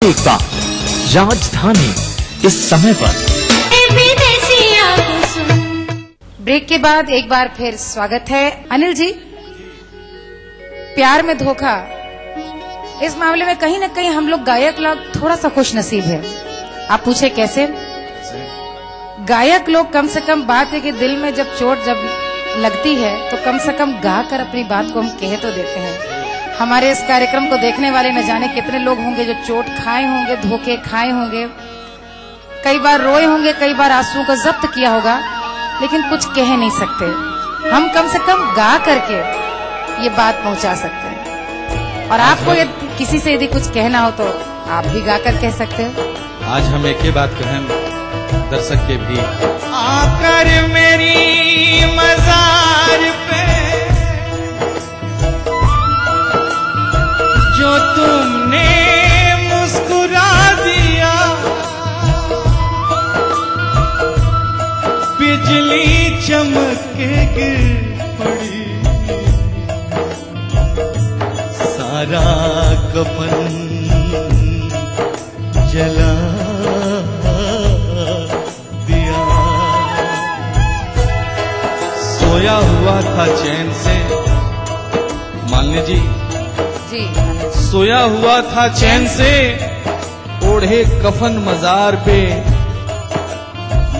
एकता राजधानी इस समय पर। ब्रेक के बाद एक बार फिर स्वागत है। अनिल जी, प्यार में धोखा, इस मामले में कहीं न कहीं हम लोग गायक लोग थोड़ा सा खुश नसीब है। आप पूछे कैसे? गायक लोग कम से कम बात है कि दिल में जब चोट जब लगती है तो कम से कम गा कर अपनी बात को हम कह तो देते हैं। हमारे इस कार्यक्रम को देखने वाले न जाने कितने लोग होंगे जो चोट खाए होंगे, धोखे खाए होंगे, कई बार रोए होंगे, कई बार आंसुओं को जब्त किया होगा, लेकिन कुछ कह नहीं सकते। हम कम से कम गा करके ये बात पहुंचा सकते हैं। और आपको किसी से यदि कुछ कहना हो तो आप भी गा कर कह सकते हो। आज हम एक ही बात कहें दर्शक के भी, आकर मेरी मजार पे जो तुमने मुस्कुरा दिया, बिजली चमक के गिर पड़ी, सारा कफन जला दिया। सोया हुआ था चैन से, मालिनी जी सोया हुआ था चैन से, ओढ़े कफन मजार पे,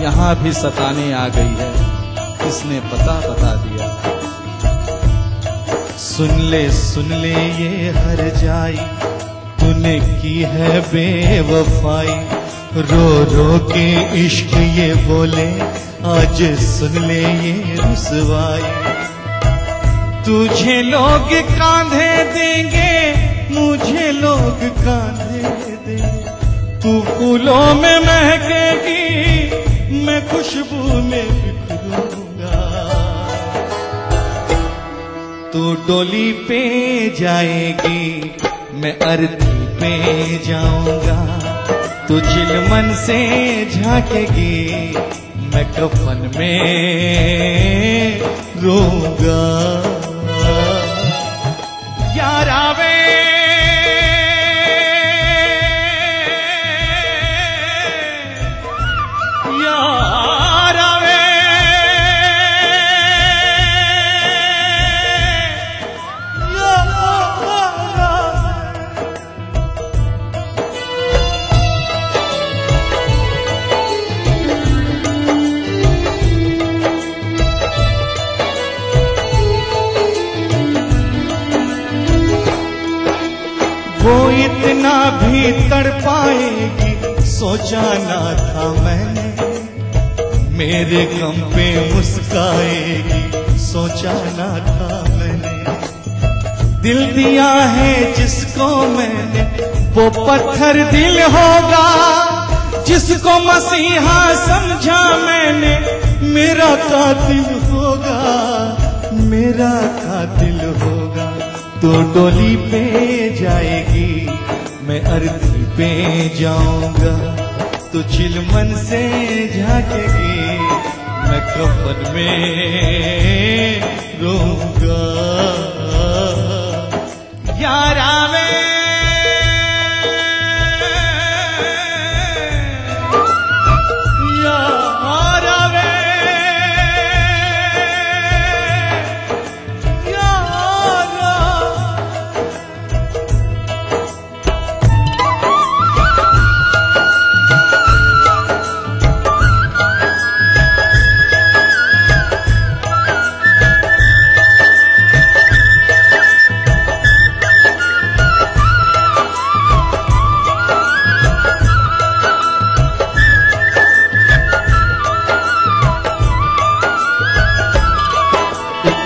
यहाँ भी सताने आ गई है, किसने पता बता दिया। सुन ले ये हर जाई, तूने की है बेवफाई, रो रो के इश्क ये बोले, आज सुन ले ये रुसवाई। तुझे लोग कांधे देंगे, मुझे लोग कांधे देंगे, तू फूलों में महकेगी, मैं खुशबू में बिखरूंगा। तू डोली पे जाएगी, मैं अर्थी पे जाऊंगा, तू चिलमन से झांकेगी, मैं कफन में रोऊंगा। यार आवे यार आवे, वो इतना भी तड़पाएगी, सोचा ना था मैंने, मेरे गम पे मुस्काएगी, सोचा ना था मैंने। दिल दिया है जिसको मैंने, वो पत्थर दिल होगा, जिसको मसीहा समझा मैंने, मेरा कातिल होगा, मेरा कातिल होगा। तो डोली पे जाएगी, मैं अर्थी पे जाऊंगा, तो चिलमन से झांकेगी, मैं कफन में रोऊंगा। यार आवे यार आवे,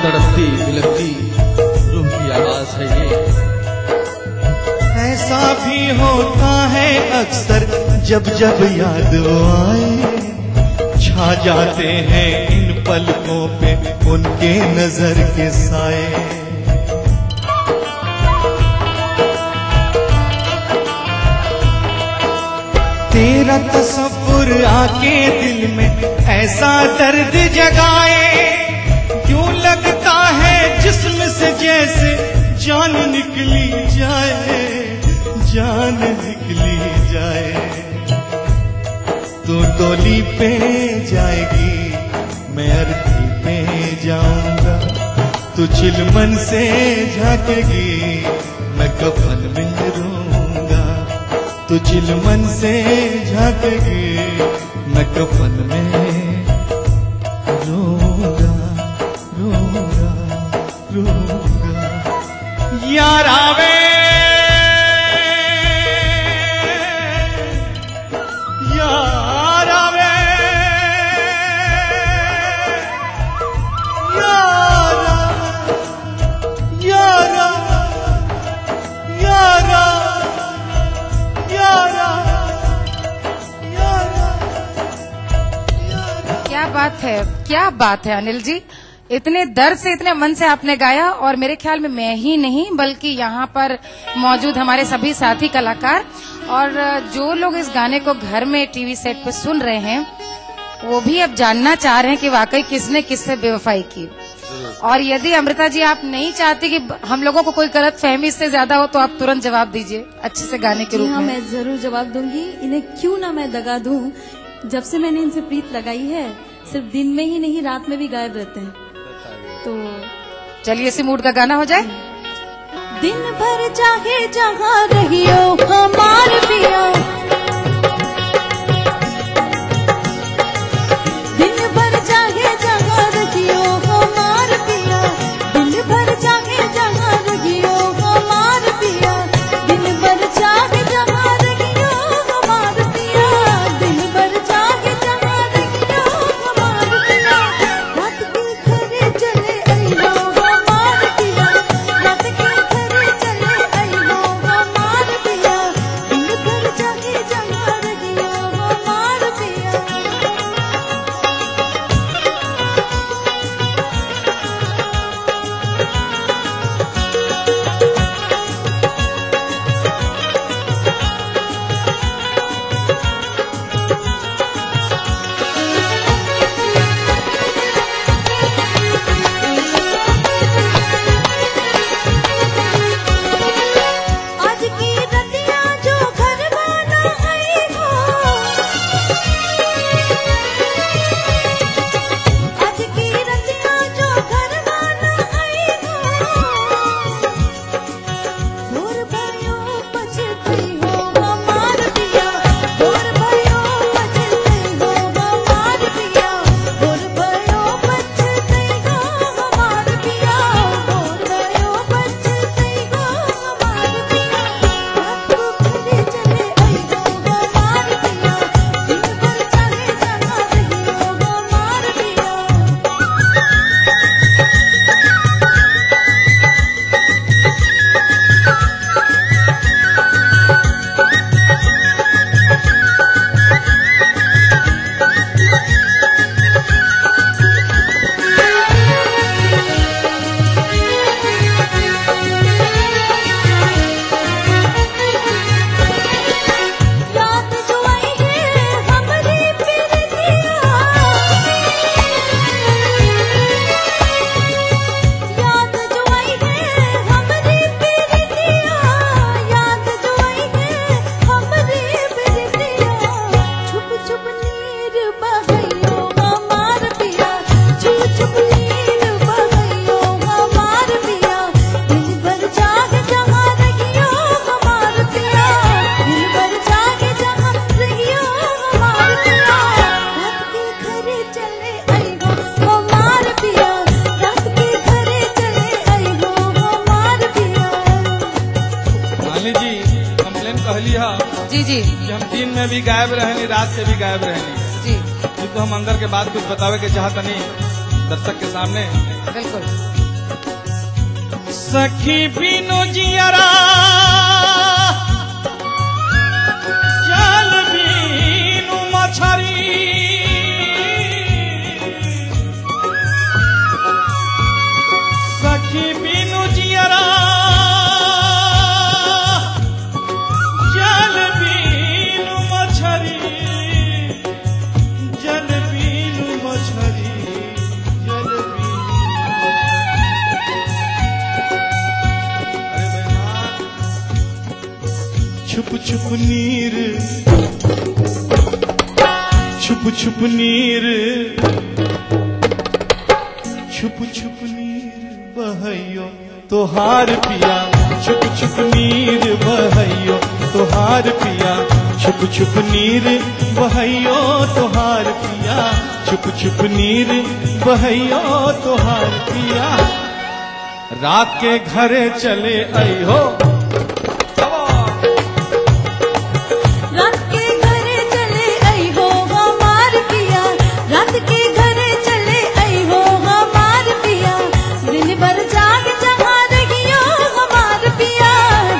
तड़पती बिलखती रूह की आवाज है ये। ऐसा भी होता है अक्सर, जब जब याद आए, छा जाते हैं इन पलकों पे उनके नजर के साए। तेरा तसव्वुर आके दिल में ऐसा दर्द जगाए, यूं लगता है जिस्म से जैसे जान निकली जाए, जान निकली जाए। तू डोली पे जाएगी, मैं अर्थी पे जाऊंगा। तू चिलमन से झांकेगी, मैं कफन में रहूंगा। तू चिलमन से झांकेगी, मैं कफन में रहूंगा, रहूंगा, रहूंगा। यार आवे, यार आवे, यारा, यारा, यारा, यारा, यारा। क्या बात है, क्या बात है अनिल जी। इतने दर्द से, इतने मन से आपने गाया, और मेरे ख्याल में मैं ही नहीं बल्कि यहाँ पर मौजूद हमारे सभी साथी कलाकार और जो लोग इस गाने को घर में टीवी सेट पे सुन रहे हैं, वो भी अब जानना चाह रहे हैं कि वाकई किसने किससे बेवफाई की। और यदि अमृता जी आप नहीं चाहती कि हम लोगों को कोई गलत फहमी इससे ज्यादा हो, तो आप तुरंत जवाब दीजिए अच्छे से गाने के रूप में। मैं जरूर जवाब दूंगी। इन्हें क्यों ना मैं दगा दूं। जब से मैंने इनसे प्रीत लगाई है, सिर्फ दिन में ही नहीं रात में भी गायब रहते हैं। तो चलिए इसी मूड का गाना हो जाए। दिन भर चाहे जहाँ रहियो हमार पिया, दिन भर चाहे जहाँ रहियो हमार पिया, दिन भर चाहे जहाँ रहियो हमार पिया, दिन भर चाहे जहाँ रहियो हमार पिया, दिन भर चाहे जहाँ रहियो हमार पिया। रात के घरे चले आइयो हमार पिया, रात के घरे चले आइयो हमार पिया, दिन भर चाहे जहाँ रहियो हमार पिया। आज की रतिया जो घर बना आई हो, आज की रतिया जो घर बना आई हो, भोर भयो बजती हो हमार पिया, भोर भयो बजती हो हमार पिया, भोर भयो बजती हो हमार पिया, भोर भयो बजती हो हमार पिया। रात को घरे चले आइयो हमार पिया, दिन भर चाहे जहाँ रहियो हमार पिया। याद जो आई है हमरी प्रीतिया, याद जो आई है हमरी प्रीतिया, याद जो आई है हमरी प्रीतिया। छुप छुप नीर बहैयो हमार पिया, छुप छुप नीर बहैयो हमार पिया, दिन भर चाहे जहाँ रहियो हमार पिया, दिन भर चाहे जहाँ रहियो हमार पिया। रात के घरे चले आइयो हमार पिया, रात के घरे चले आइयो हमार पिया। मालिनी जी कंप्लेन कहली है जी जी कि हम दिन में भी गायब रहनी, रात से भी गायब रहनी। जी तो हम अंदर के बाद कुछ बतावे के चाहत नहीं दर्शक के सामने। बिल्कुल। सखी बिनु जियरा जल बिनु मछरी, सखी बिनु जियरा जल बिनु मछरी, जल बिनु मछरी, जल बिनु। अरे बेईमान, छुप नीर, छुप छुप नीर, छुप छुप नीर बहैयो तोहार पिया, छुप छुप नीर बहैयो तोहार पिया, छुप छुप नीर बहैयो तोहार पिया, छुप छुप नीर बहैयो तोहार पिया। रात के घरे चले आई हो, रात के घरे चले आई हो हमार पिया, रात के घरे चले आई हो हमार पिया, दिन भर जाग जगा रहियो हमार पिया,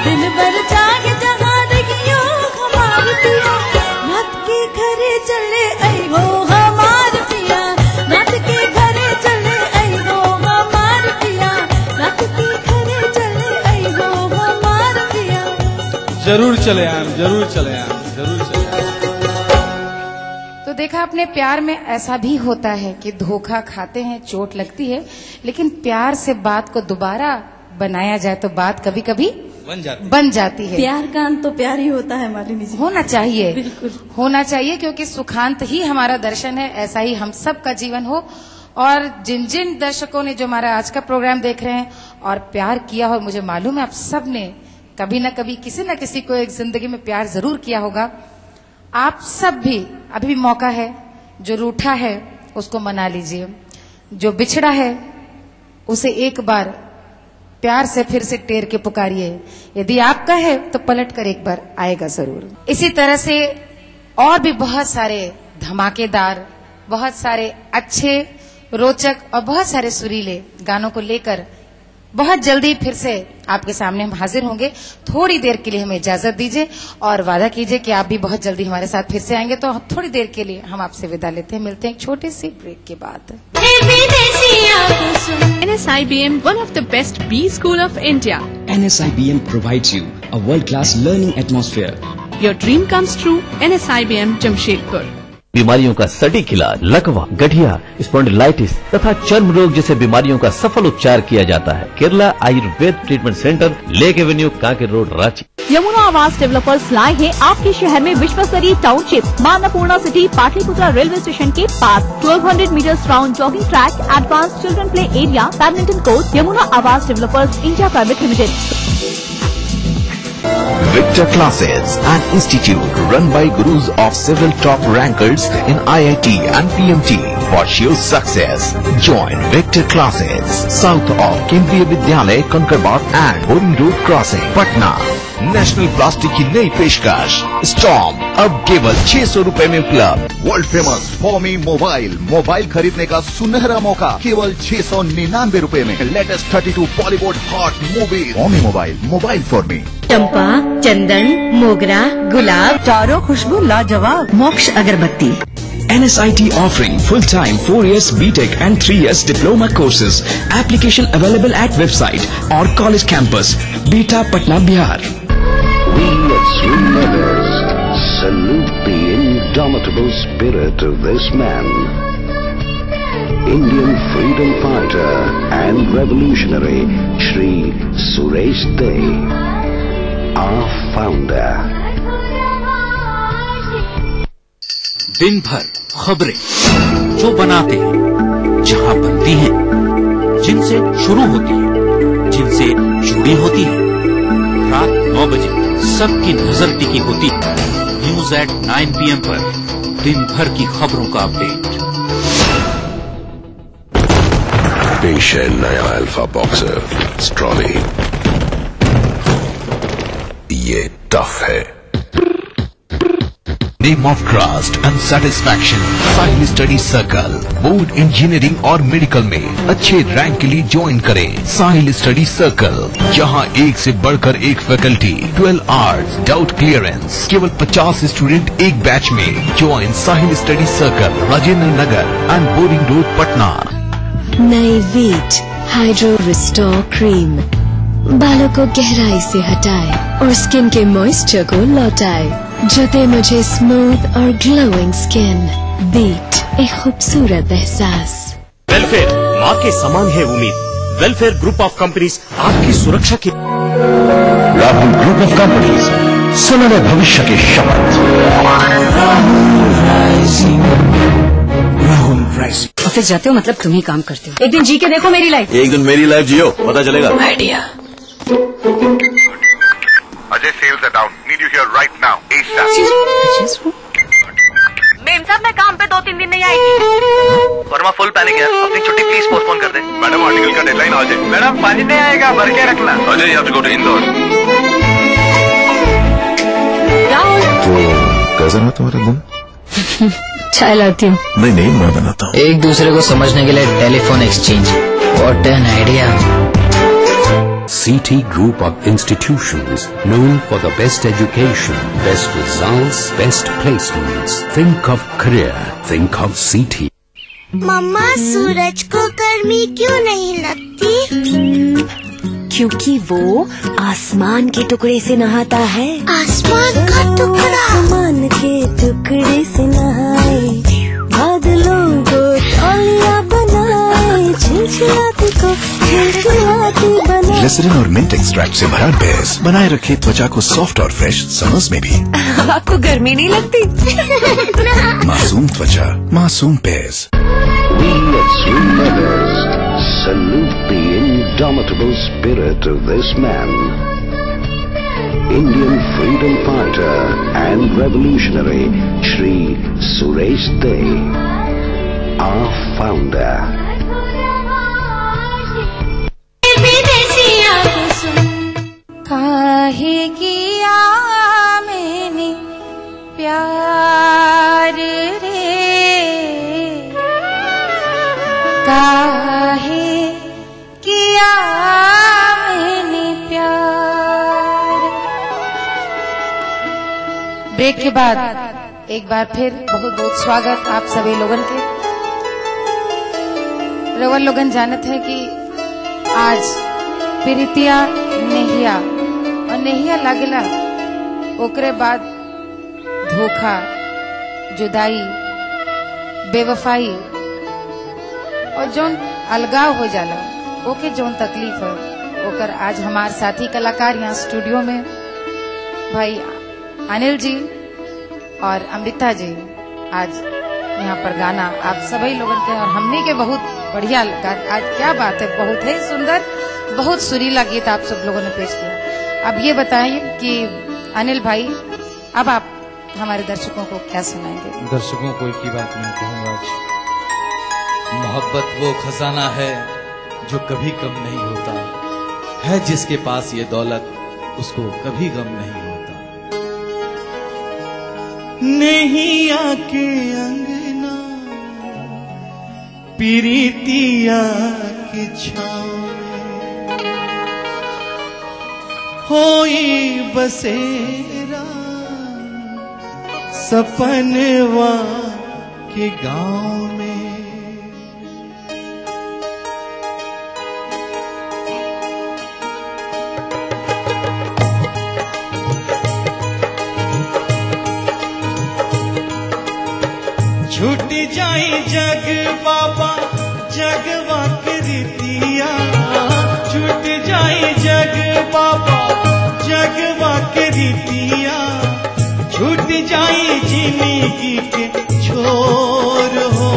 दिन भर जाग जगा रहियो हमार पिया, रात के घरे चले आई हो हमार पिया, रात के घरे चले आई हो हमार पिया, रात के घरे चले आई हो हमार पिया। जरूर चले आए, जरूर चले आए, जरूर चले आए। तो देखा अपने प्यार में ऐसा भी होता है कि धोखा खाते हैं, चोट लगती है, लेकिन प्यार से बात को दोबारा बनाया जाए तो बात कभी कभी बन जाती है। प्यार का अंत तो प्यार ही होता है मालिनी जी। होना चाहिए, बिल्कुल होना चाहिए, क्योंकि सुखांत ही हमारा दर्शन है। ऐसा ही हम सब का जीवन हो। और जिन जिन दर्शकों ने जो हमारा आज का प्रोग्राम देख रहे हैं और प्यार किया हो, मुझे मालूम है आप सब ने कभी न कभी किसी न किसी को एक जिंदगी में प्यार जरूर किया होगा। आप सब भी अभी भी मौका है, जो रूठा है उसको मना लीजिए, जो बिछड़ा है उसे एक बार प्यार से फिर से टेर के पुकारिए। यदि आपका है तो पलट कर एक बार आएगा जरूर। इसी तरह से और भी बहुत सारे धमाकेदार, बहुत सारे अच्छे, रोचक और बहुत सारे सुरीले गानों को लेकर बहुत जल्दी फिर से आपके सामने हम हाजिर होंगे। थोड़ी देर के लिए हमें इजाजत दीजिए और वादा कीजिए कि आप भी बहुत जल्दी हमारे साथ फिर से आएंगे। तो थोड़ी देर के लिए हम आपसे विदा लेते हैं, मिलते हैं एक छोटे से ब्रेक के बाद। NSIBM, one of the best B school of India. NSIBM provides you a world-class learning atmosphere. Your dream comes true. NSIBM Jamshedpur. बीमारियों का सटीक इलाज, लकवा, गठिया, स्पॉन्डिलाइटिस तथा चर्म रोग जैसे बीमारियों का सफल उपचार किया जाता है। Kerala Ayurveda treatment centre, lake avenue, Kanker road, Ranchi. Yamuna Awas developers लाए हैं आपके शहर में विश्व स्तरीय township, Mannapurna city, Pataliputra railway station के पास। 1200 metres round jogging track, advance children play area, badminton court. Yamuna Awas developers India private limited. Victor Classes, an institute run by gurus of several top rankers in IIT and PMT for sure success. Join Victor Classes, south of Kendriya Vidyalay, Kankarbat and Boring Road Crossing, Patna. National plastic की नई पेशकश storm अब केवल 600 रुपए में उपलब्ध। World famous foamy mobile खरीदने का सुनहरा मौका केवल 699 रुपए में। Latest 32 Bollywood hot movie. फॉमी मोबाइल फॉर मी। चंपा, चंदन, मोगरा, गुलाब, चारों खुशबू लाजवाब। मोक्ष अगरबत्ती। NSIT offering full-time 4 years BTech and 3 years diploma courses. Application available at website or college campus. Beta, Patna, Bihar. We at Swim Brothers salute the indomitable spirit of this man, Indian freedom fighter and revolutionary Shri Suresh Dey, our founder. दिन भर खबरें जो बनाते हैं, जहां बनती हैं, जिनसे शुरू होती है, जिनसे जुड़ी होती है। रात 9 बजे सबकी नजर टिकी होती है न्यूज एट 9 PM पर। दिन भर की खबरों का अपडेट पेश है नया अल्फा बॉक्सर स्ट्रॉली। ये टफ है। Name of trust and satisfaction, Sahil study circle. Board, engineering और मेडिकल में अच्छे रैंक के लिए ज्वाइन करें साहिल स्टडी सर्कल, जहां एक से बढ़कर एक फैकल्टी, 12 आवर्स, डाउट क्लियरेंस, केवल 50 स्टूडेंट एक बैच में। Join Sahil study circle, Rajendra Nagar and boring road, Patna. नई वीट हाइड्रो रिस्टोर क्रीम बालों को गहराई से हटाए और स्किन के मॉइस्चर को लौटाए, जो दे मुझे स्मूथ और ग्लोइंग स्किन। बीट, एक खूबसूरत एहसास। वेलफेयर माँ के समान है उम्मीद। वेलफेयर ग्रुप ऑफ कंपनीज आपकी सुरक्षा की। राहुल ग्रुप ऑफ कंपनीज सुनहरे भविष्य की शपथ। राहुल राइजिंग। ऑफिस जाते हो मतलब तुम ही काम करते हो। एक दिन जी के देखो मेरी लाइफ। एक दिन मेरी लाइफ जियो, पता चलेगा। Idea. Ajay, sales are down. Need you here right now. ASAP. Ma'am साहब मैं काम पे 2-3 दिन नहीं आएगी। वर्मा फुल पैनिक है, अपनी छुट्टी प्लीज पोस्टपोन कर दे। मैडम आर्टिकल का डेडलाइन आ जाए। मैडम पानी नहीं आएगा, भर के रखना। Ajay, you have to go to Indore. तो कैसा रहा तुम्हारा दिन? चाय लाती हूँ। नहीं मैं बनाता हूँ। एक दूसरे को समझने के लिए telephone exchange. What an idea. CT Group of Institutions, known for the best education, best results, best placements. Think of career. Think of CT. मम्मा, सूरज को गर्मी क्यों नहीं लगती? क्योंकि वो आसमान के टुकड़े से नहाता है। आसमान का टुकड़ा? आसमान के टुकड़े से नहाए, बादलों को तौलिया बनाए, झिलझिलाती को झिलझिलाती बनाए। ग्लिसरीन और मिंट एक्सट्रैक्ट से भरा बेस बनाए रखे त्वचा को सॉफ्ट और फ्रेश समर्स में भी। आपको गर्मी नहीं लगती? मासूम त्वचा, मासूम base. We at Swing Mothers salute the indomitable spirit of this man, Indian freedom fighter and revolutionary Shri Suresh De, our founder. काहे किया मैंने प्यार रे, काहे किया मैंने प्यार। ब्रेक के बाद एक बार फिर बहुत बहुत स्वागत आप सभी लोगन के। रवल लोगन जानत है कि आज प्रीतिया नेहिया और नेहिया लागेला, ओकरे बाद धोखा, जुदाई, बेवफाई और जौन अलगाव हो जाला, ओके जौन तकलीफ है, ओकर आज हमार साथी कलाकार यहाँ स्टूडियो में भाई अनिल जी और अमृता जी आज यहाँ पर गाना आप सभी लोगों के और हमने के बहुत बढ़िया आज क्या बात है, बहुत ही सुंदर, बहुत सुरीला गीत आप सब लोगों ने पेश किया। अब ये बताइए कि अनिल भाई, अब आप हमारे दर्शकों को क्या सुनाएंगे? दर्शकों को एक ही बात मैं कहूँगा आज, मोहब्बत वो खजाना है जो कभी कम नहीं होता, है जिसके पास ये दौलत उसको कभी गम नहीं होता। नहीं आके अंगना प्रीतिया की छाँव होई बसेरा सपनवा के गांव में। छूट जाई जग बाबा जगवा के रीतिया, छूट जाई जग बाबा जगवा के रीतिया, छूट जाई जिंदगी के छोर हो,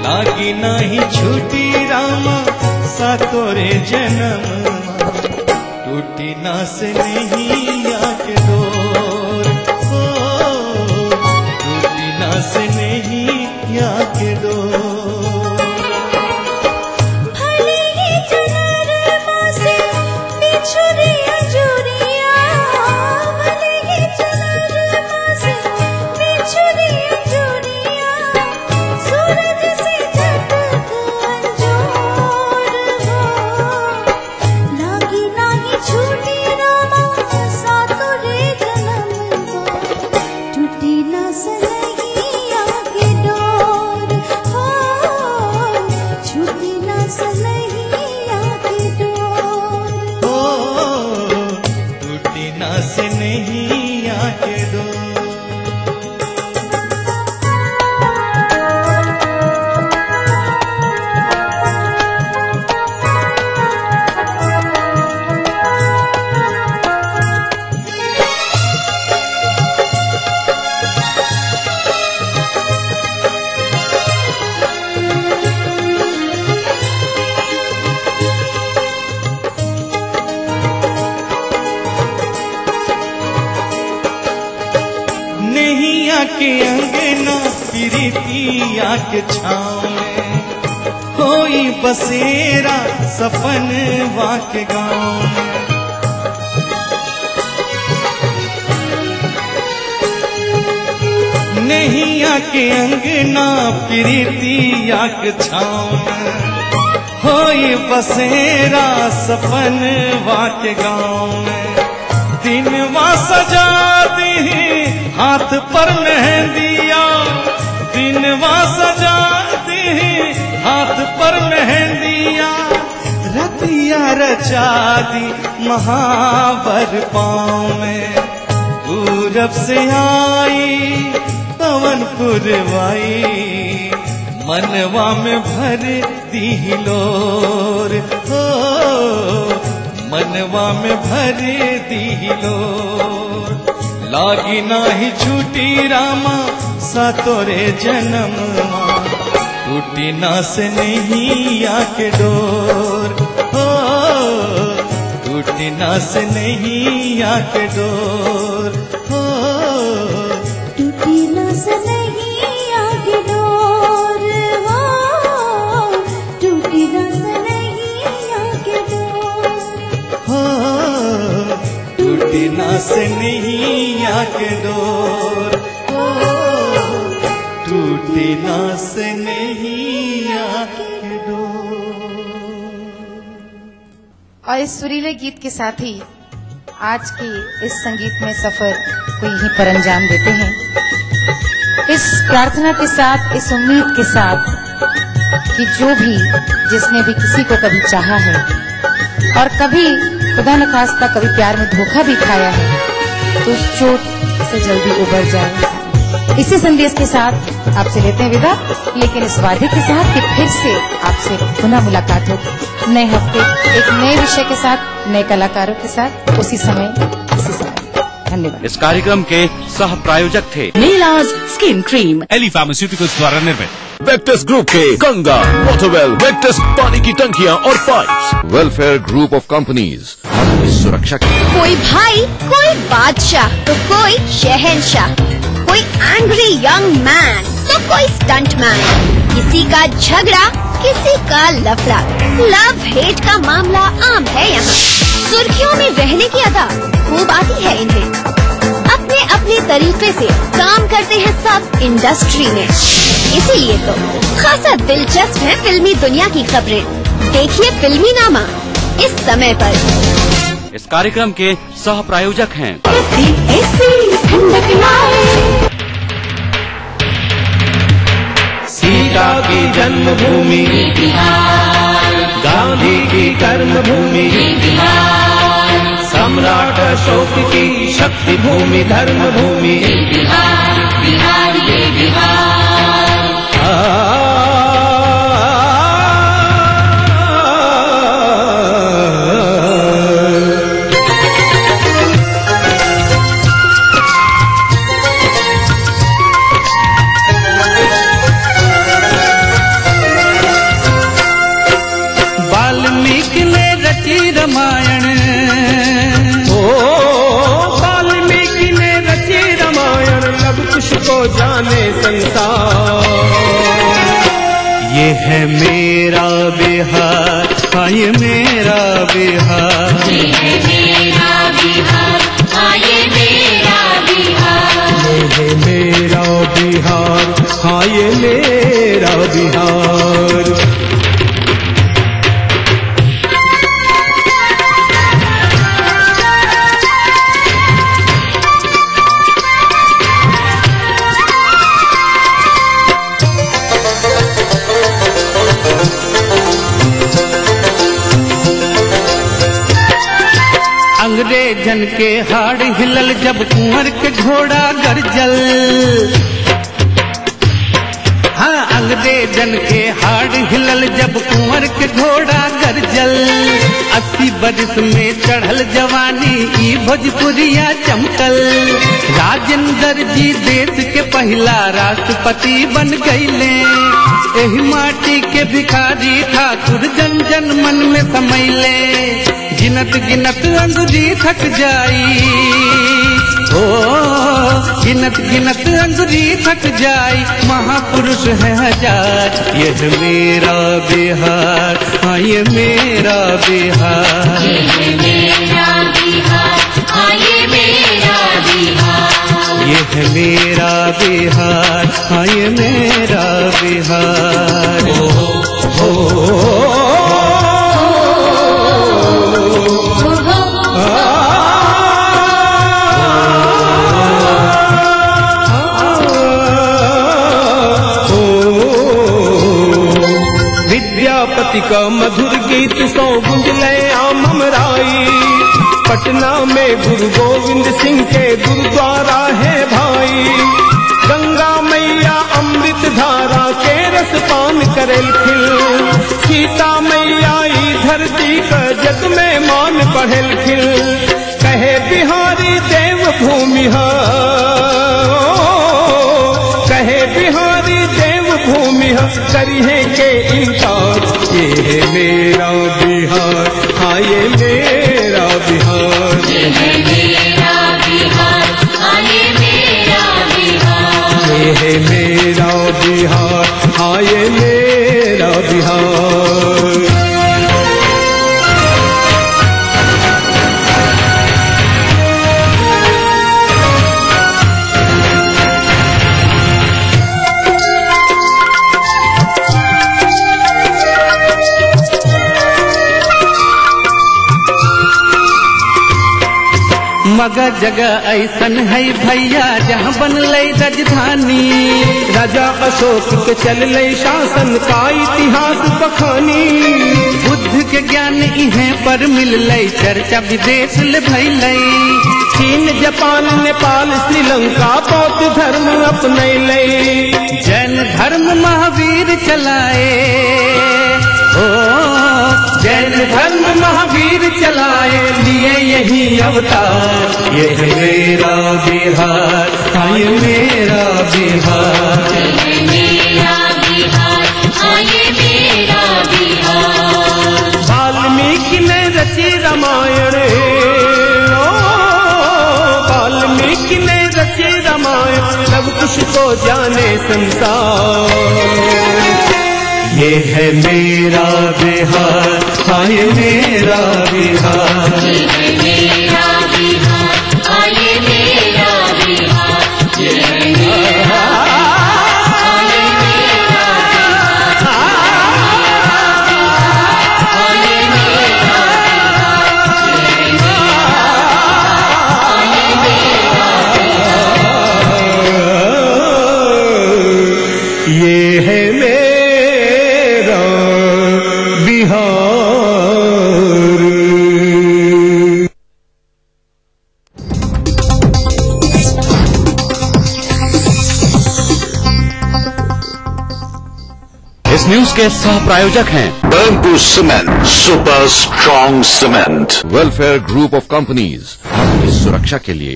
लागी नहीं छूटी रामा सातोरे जन्म, टूटी ना से नहीं आके डोर हो, टूटी ना से नहीं आके डोर। के अंगना प्रीतिया के छाँव में कोई बसेरा सपनवा के गाँव में। नैया के अंगना प्रीतिया के छाँव में होई बसेरा सपनवा के गाँव में। दिनवा सजा दी हाथ पर मेहंदिया, दिनवा सजा दी हाथ पर मेहंदिया, रतिया रचा दी महावर पाँव में। पूरब से आई पवन पुरवाई मनवा में भर दी लोर हो, मनवा में भर दी लोर। लागी नाही छूटी रामा सातोरे जन्मवा, टूटी ना से नहीं आके डोर हो, टूटी ना से नहीं आके डोर हो, टूटी ना से नहीं आके डोर हो, टूटी ना से नहीं आके डोर हो, टूटी ना से नहीं आके डोर हो, टूटी ना से नहीं आके डोर। और इस सुरीले गीत के साथ ही आज के इस संगीत में सफर को यहीं पर अंजाम देते हैं, इस प्रार्थना के साथ, इस उम्मीद के साथ कि जो भी जिसने भी किसी को कभी चाहा है और कभी खुदा न खास्ता कभी प्यार में धोखा भी खाया है तो उस चोट से जल्दी उबर जाए। इसी संदेश के साथ आपसे लेते हैं विदा, लेकिन इस वादे के साथ कि फिर से आपसे पुनः मुलाकात होगी नए हफ्ते एक नए विषय के साथ, नए कलाकारों के साथ, उसी समय इसी समय। धन्यवाद। इस कार्यक्रम के सह प्रायोजक थे नीलाज स्किन क्रीम, एली फार्मास्यूटिकल्स द्वारा निर्मित। वेक्टस ग्रुप के गंगा, वाटरवेल, वेक्टस पानी की टंकियां और pipes. Welfare group of companies, आपकी सुरक्षा के। कोई भाई, कोई बादशाह तो कोई शहंशाह, कोई एंग्री यंग मैन तो कोई स्टंट मैन, किसी का झगड़ा किसी का लफड़ा, लव हेट का मामला आम है यहाँ। सुर्खियों में रहने की अदा खूब आती है इन्हें, अपने अपने तरीके से काम करते हैं सब इंडस्ट्री में, इसीलिए तो खासा दिलचस्प है फिल्मी दुनिया की खबरें। देखिए फिल्मी नामा इस समय पर। इस कार्यक्रम के सह प्रायोजक हैं सीता की जन्मभूमि गांधी की कर्मभूमि, सम्राट अशोक की शक्ति भूमि धर्म भूमि। वाल्मीकि ने रची रामायण, वाल्मीकि ने रची रामायण, लव कुश को जाने संसार। ये है मेरा बिहार, हाँ ये मेरा बिहार, ये है मेरा बिहार, हाँ ये मेरा बिहार, ये है मेरा बिहार, हाँ ये मेरा बिहार। अंग्रेजन के हाड़ हिलल जब कुंवर के घोड़ा गरजल, हाँ अंग्रेजन के हाड़ हिलल जब कुंवर के घोड़ा गरजल। 80 बरस में चढ़ल जवानी ई भोजपुरिया चमकल, राजेंद्र जी देश के पहला राष्ट्रपति बन गईले। एही माटी के भिखारी ठाकुर जन जन मन में समैले, गिनत गिनत अंगुरी थक जाई, ओ गिनत गिनत अंगुरी थक जाए, महापुरुष है हजार। ये है मेरा बिहार, हाँ ये मेरा बिहार, ये है मेरा बिहार, हाँ ये मेरा बिहार, ये है मेरा बिहार, हाँ ये मेरा बिहार। विद्यापति का मधुर गीत सौ गुंज लय आम हमराई, पटना में गुरु गोविंद सिंह के गुरुद्वारा है भाई। गंगा मैया अमृत धारा के रस पान करेल खिल, सीता मैया ई धरती का जग में मान बढ़ेल खिल। कहे बिहारी देव भूमि है, कहे बिहारी देव भूमि है, करी है के इनकार। ये है मेरा बिहार, हाँ ये मेरा बिहार, ये है मेरा बिहार, हाँ ये मेरा बिहार, ये है मेरा बिहार, हाँ ये मेरा बिहार। मगर जगह ऐसन है भैया जहाँ बनले राजधानी, राजा अशोक के चलले शासन का इतिहास बखानी। बुद्ध के ज्ञान इहे पर मिलले, चर्चा विदेश ले भइले। चीन जापान नेपाल श्रीलंका बौद्ध धर्म अपनैले, जैन धर्म महावीर चलाए, ओ जैन धर्म महावीर चलाए, लिए यही अवतार। ये है मेरा बिहार, हाँ ये मेरा बिहार, ये है मेरा बिहार, हाँ ये मेरा बिहार। वाल्मीकि ने रची रामायण, वाल्मीकि ने रची रामायण, सब कुछ को जाने संसार। ये है मेरा बिहार, हाँ ये मेरा बिहार, ये है मेरा बिहार, हाँ ये मेरा बिहार, ये है मेरा हाँ ये मेरा बिहार, हाँ ये मेरा बिहार, ये है मेरा इस न्यूज के सह प्रायोजक हैं Burnpur cement, super strong cement, welfare group of companies, आपकी सुरक्षा के लिए।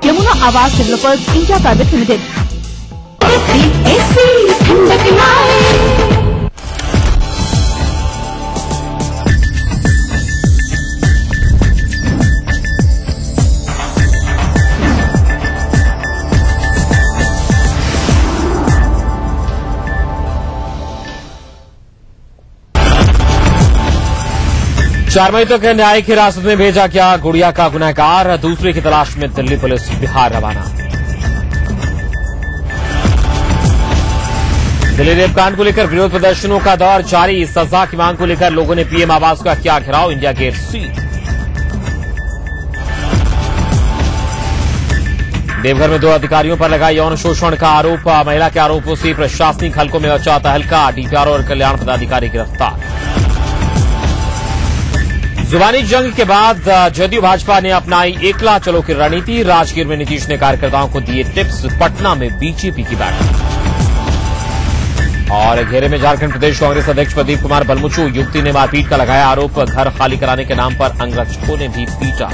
Yamuna Awas developers India private limited. चार मई तक न्यायिक हिरासत में भेजा गया गुड़िया का गुनहगार, दूसरे की तलाश में दिल्ली पुलिस बिहार रवाना। दिल्ली रेप कांड को लेकर विरोध प्रदर्शनों का दौर जारी, सजा की मांग को लेकर लोगों ने पीएम आवास का किया घेराव, इंडिया गेट सील। देवघर में 2 अधिकारियों पर लगा यौन शोषण का आरोप, महिला के आरोपों से प्रशासनिक हलकों में मचा तहलका, डीपीआर और कल्याण पदाधिकारी गिरफ्तार। जुबानी जंग के बाद जदयू भाजपा ने अपनाई एकला चलो की रणनीति, राजगीर में नीतीश ने कार्यकर्ताओं को दिए टिप्स, पटना में बीजेपी की बैठक। और घेरे में झारखंड प्रदेश कांग्रेस अध्यक्ष प्रदीप कुमार बलमुचू, युवती ने मारपीट का लगाया आरोप, घर खाली कराने के नाम पर अंगरक्षकों ने भी पीटा।